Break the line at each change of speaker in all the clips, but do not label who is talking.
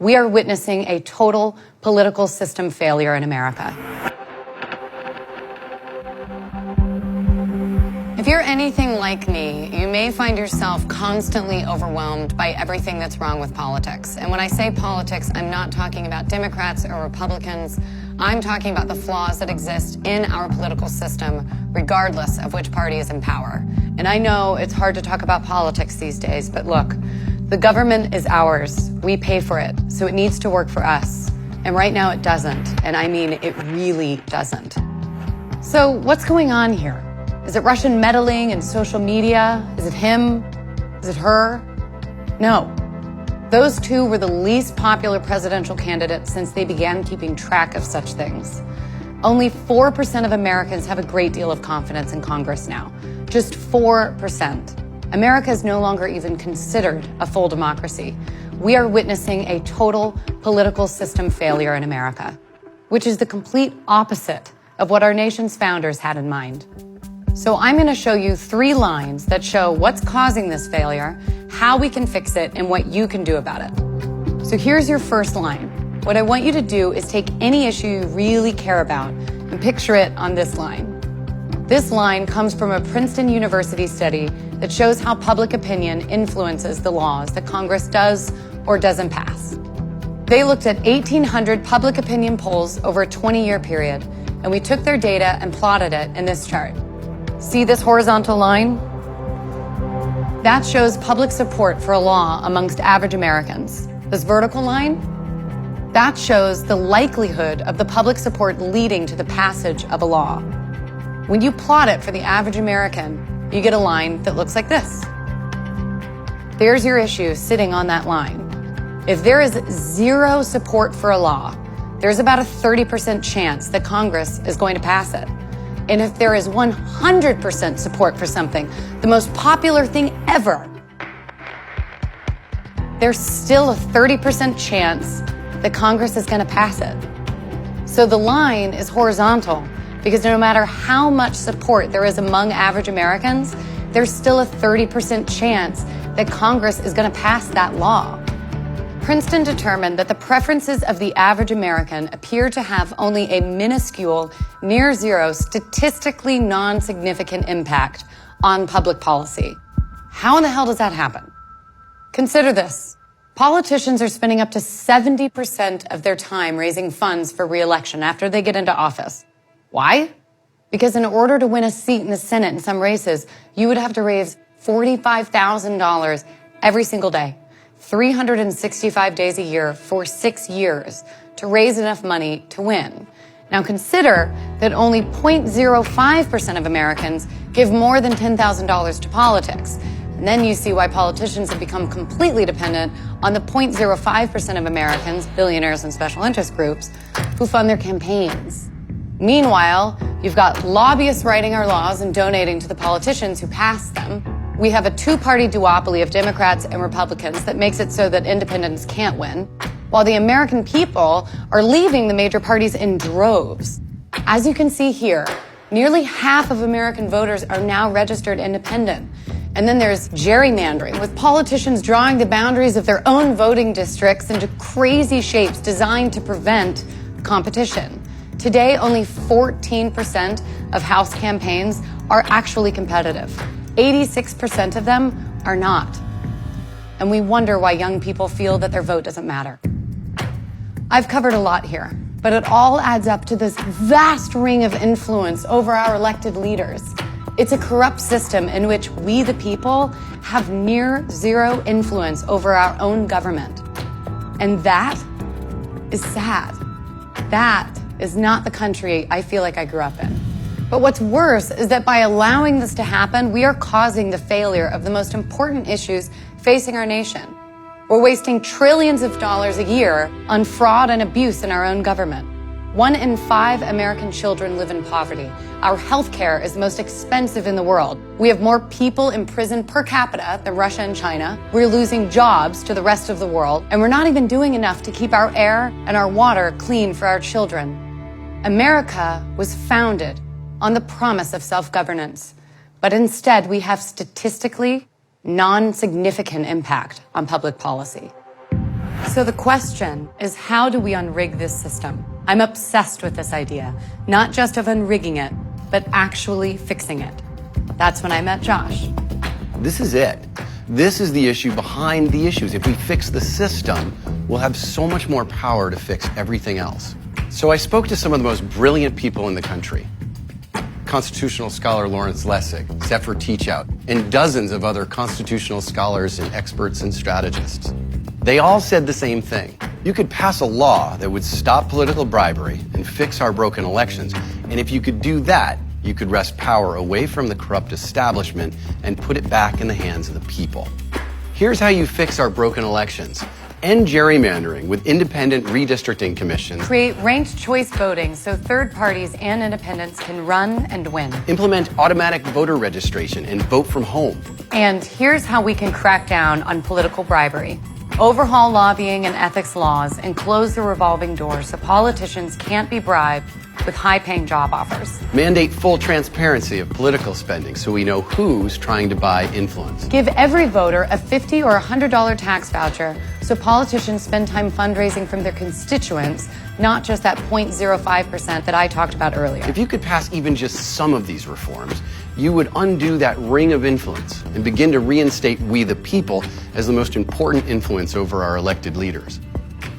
We are witnessing a total political system failure in America. If you're anything like me, you may find yourself constantly overwhelmed by everything that's wrong with politics. And when I say politics, I'm not talking about Democrats or Republicans. I'm talking about the flaws that exist in our political system, regardless of which party is in power. And I know it's hard to talk about politics these days, but look, the government is ours. We pay for it, so it needs to work for us. And right now it doesn't, and I mean it really doesn't. So what's going on here? Is it Russian meddling in social media? Is it him? Is it her? No. Those two were the least popular presidential candidates since they began keeping track of such things. Only 4% of Americans have a great deal of confidence in Congress now. Just 4%. America is no longer even considered a full democracy. We are witnessing a total political system failure in America, which is the complete opposite of what our nation's founders had in mind. So I'm going to show you 3 lines that show what's causing this failure, how we can fix it, and what you can do about it. So here's your first line. What I want you to do is take any issue you really care about and picture it on this line. This line comes from a Princeton University study that shows how public opinion influences the laws that Congress does or doesn't pass. They looked at 1,800 public opinion polls over a 20-year period, and we took their data and plotted it in this chart. See this horizontal line? That shows public support for a law amongst average Americans. This vertical line? That shows the likelihood of the public support leading to the passage of a law. When you plot it for the average American, you get a line that looks like this. There's your issue sitting on that line. If there is 0 support for a law, there's about a 30% chance that Congress is going to pass it. And if there is 100% support for something, the most popular thing ever, there's still a 30% chance that Congress is going to pass it. So the line is horizontal because no matter how much support there is among average Americans, there's still a 30% chance that Congress is going to pass that law. Princeton determined that the preferences of the average American appear to have only a minuscule, near zero, statistically non-significant impact on public policy. How in the hell does that happen? Consider this. Politicians are spending up to 70% of their time raising funds for re-election after they get into office. Why? Because in order to win a seat in the Senate in some races, you would have to raise $45,000 every single day. 365 days a year for 6 years to raise enough money to win. Now consider that only 0.05% of Americans give more than $10,000 to politics. And then you see why politicians have become completely dependent on the 0.05% of Americans, billionaires and special interest groups, who fund their campaigns. Meanwhile, you've got lobbyists writing our laws and donating to the politicians who pass them. We have a 2-party duopoly of Democrats and Republicans that makes it so that independents can't win, while the American people are leaving the major parties in droves. As you can see here, nearly half of American voters are now registered independent. And then there's gerrymandering, with politicians drawing the boundaries of their own voting districts into crazy shapes designed to prevent competition. Today, only 14% of House campaigns are actually competitive. 86% of them are not. And we wonder why young people feel that their vote doesn't matter. I've covered a lot here, but it all adds up to this vast ring of influence over our elected leaders. It's a corrupt system in which we, the people, have near zero influence over our own government. And that is sad. That is not the country I feel like I grew up in. But what's worse is that by allowing this to happen, we are causing the failure of the most important issues facing our nation. We're wasting trillions of dollars a year on fraud and abuse in our own government. 1 in 5 American children live in poverty. Our health care is the most expensive in the world. We have more people in prison per capita than Russia and China. We're losing jobs to the rest of the world, and we're not even doing enough to keep our air and our water clean for our children. America was founded on the promise of self-governance, but instead we have statistically non-significant impact on public policy. So the question is, how do we unrig this system? I'm obsessed with this idea, not just of unrigging it, but actually fixing it. That's when I met Josh.
This is it. This is the issue behind the issues. If we fix the system, we'll have so much more power to fix everything else. So I spoke to some of the most brilliant people in the country. Constitutional scholar Lawrence Lessig, Zephyr Teachout, and dozens of other constitutional scholars and experts and strategists. They all said the same thing. You could pass a law that would stop political bribery and fix our broken elections. And if you could do that, you could wrest power away from the corrupt establishment and put it back in the hands of the people. Here's how you fix our broken elections. End gerrymandering with independent redistricting commissions.
Create ranked choice voting so third parties and independents can run and win.
Implement automatic voter registration and vote from home.
And here's how we can crack down on political bribery. Overhaul lobbying and ethics laws and close the revolving door so politicians can't be bribed with high-paying job offers.
Mandate full transparency of political spending so we know who's trying to buy influence.
Give every voter a $50 or $100 tax voucher so politicians spend time fundraising from their constituents, not just that 0.05% that I talked about earlier.
If you could pass even just some of these reforms, you would undo that ring of influence and begin to reinstate we the people as the most important influence over our elected leaders.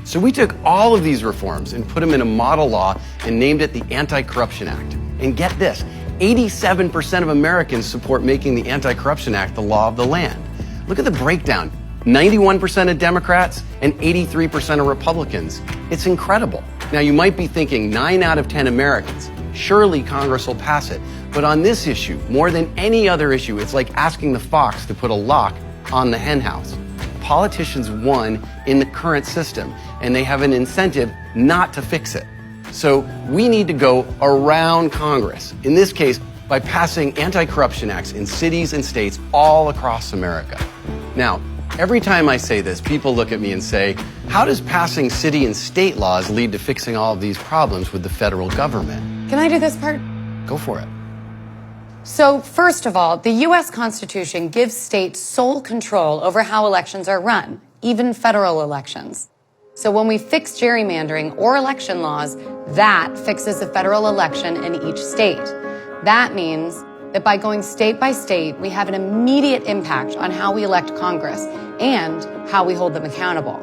So we took all of these reforms and put them in a model law and named it the Anti-Corruption Act. And get this, 87% of Americans support making the Anti-Corruption Act the law of the land. Look at the breakdown. 91% of Democrats and 83% of Republicans. It's incredible. Now you might be thinking 9 out of 10 Americans. Surely Congress will pass it. But on this issue, more than any other issue, it's like asking the fox to put a lock on the henhouse. Politicians won in the current system, and they have an incentive not to fix it. So we need to go around Congress, in this case, by passing anti-corruption acts in cities and states all across America. Now, every time I say this, people look at me and say, how does passing city and state laws lead to fixing all of these problems with the federal government?
Can I do this part?
Go for it.
So, first of all, the U.S. Constitution gives states sole control over how elections are run, even federal elections. So when we fix gerrymandering or election laws, that fixes the federal election in each state. That means that by going state by state, we have an immediate impact on how we elect Congress and how we hold them accountable.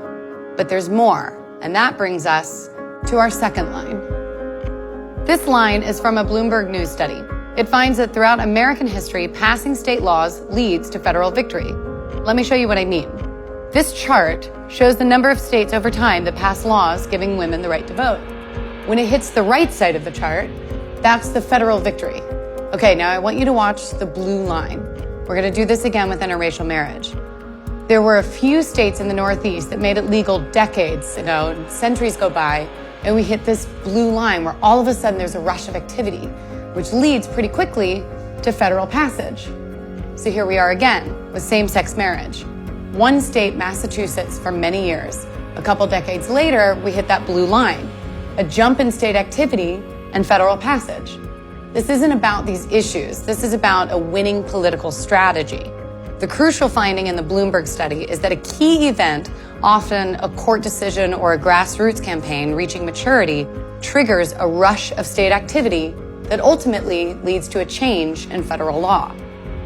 But there's more, and that brings us to our second line. This line is from a Bloomberg News study. It finds that throughout American history, passing state laws leads to federal victory. Let me show you what I mean. This chart shows the number of states over time that pass laws giving women the right to vote. When it hits the right side of the chart, that's the federal victory. Okay, now I want you to watch the blue line. We're going to do this again with interracial marriage. There were a few states in the Northeast that made it legal decades ago, and centuries go by, and we hit this blue line where all of a sudden there's a rush of activity, which leads pretty quickly to federal passage. So here we are again with same-sex marriage. One state, Massachusetts, for many years. A couple decades later, we hit that blue line, a jump in state activity and federal passage. This isn't about these issues. This is about a winning political strategy. The crucial finding in the Bloomberg study is that a key event, often a court decision or a grassroots campaign reaching maturity, triggers a rush of state activity that ultimately leads to a change in federal law.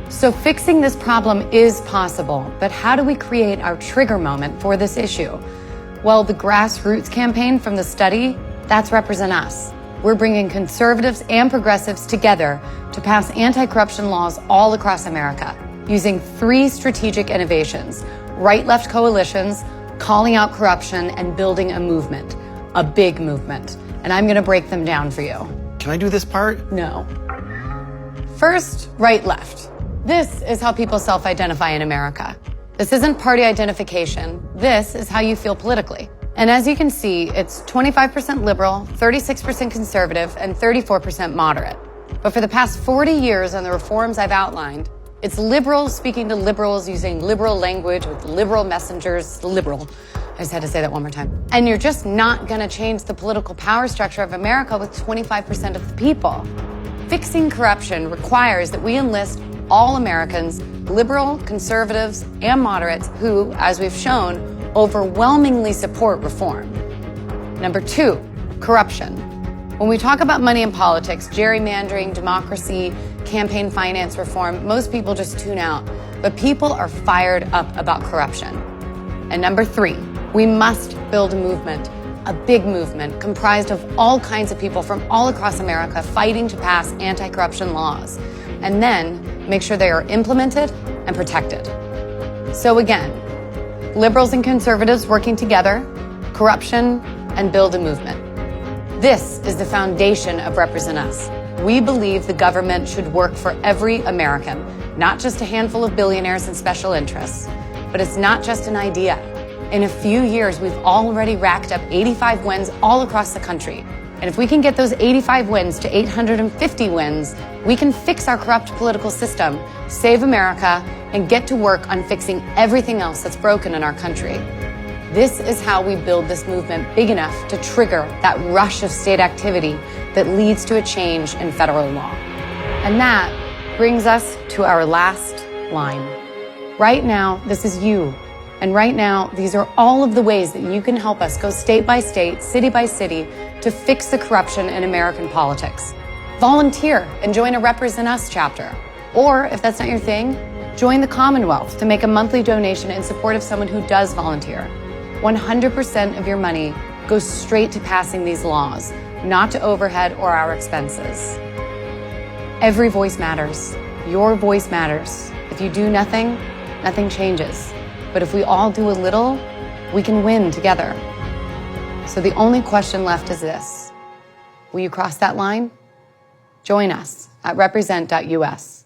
So fixing this problem is possible, but how do we create our trigger moment for this issue? Well, the grassroots campaign from the study, that's Represent Us. We're bringing conservatives and progressives together to pass anti-corruption laws all across America using 3 strategic innovations: right-left coalitions, calling out corruption, and building a movement, a big movement. And I'm going to break them down for you.
Can I do this part?
No. First, right-left. This is how people self-identify in America. This isn't party identification. This is how you feel politically. And as you can see, it's 25% liberal, 36% conservative, and 34% moderate. But for the past 40 years on the reforms I've outlined, it's liberals speaking to liberals using liberal language with liberal messengers, liberal. I just had to say that one more time. And you're just not going to change the political power structure of America with 25% of the people. Fixing corruption requires that we enlist all Americans, liberal, conservatives, and moderates who, as we've shown, overwhelmingly support reform. Number 2, corruption. When we talk about money in politics, gerrymandering, democracy, campaign finance reform, most people just tune out. But people are fired up about corruption. And number 3, we must build a movement, a big movement comprised of all kinds of people from all across America fighting to pass anti-corruption laws, and then make sure they are implemented and protected. So again, liberals and conservatives working together, corruption, and build a movement. This is the foundation of Represent Us. We believe the government should work for every American, not just a handful of billionaires and special interests. But it's not just an idea. In a few years, we've already racked up 85 wins all across the country. And if we can get those 85 wins to 850 wins, we can fix our corrupt political system, save America, and get to work on fixing everything else that's broken in our country. This is how we build this movement big enough to trigger that rush of state activity that leads to a change in federal law. And that brings us to our last line. Right now, this is you. And right now, these are all of the ways that you can help us go state by state, city by city, to fix the corruption in American politics. Volunteer and join a Represent Us chapter. Or, if that's not your thing, join the Commonwealth to make a monthly donation in support of someone who does volunteer. 100% of your money goes straight to passing these laws, not to overhead or our expenses. Every voice matters. Your voice matters. If you do nothing, nothing changes. But if we all do a little, we can win together. So the only question left is this. Will you cross that line? Join us at represent.us.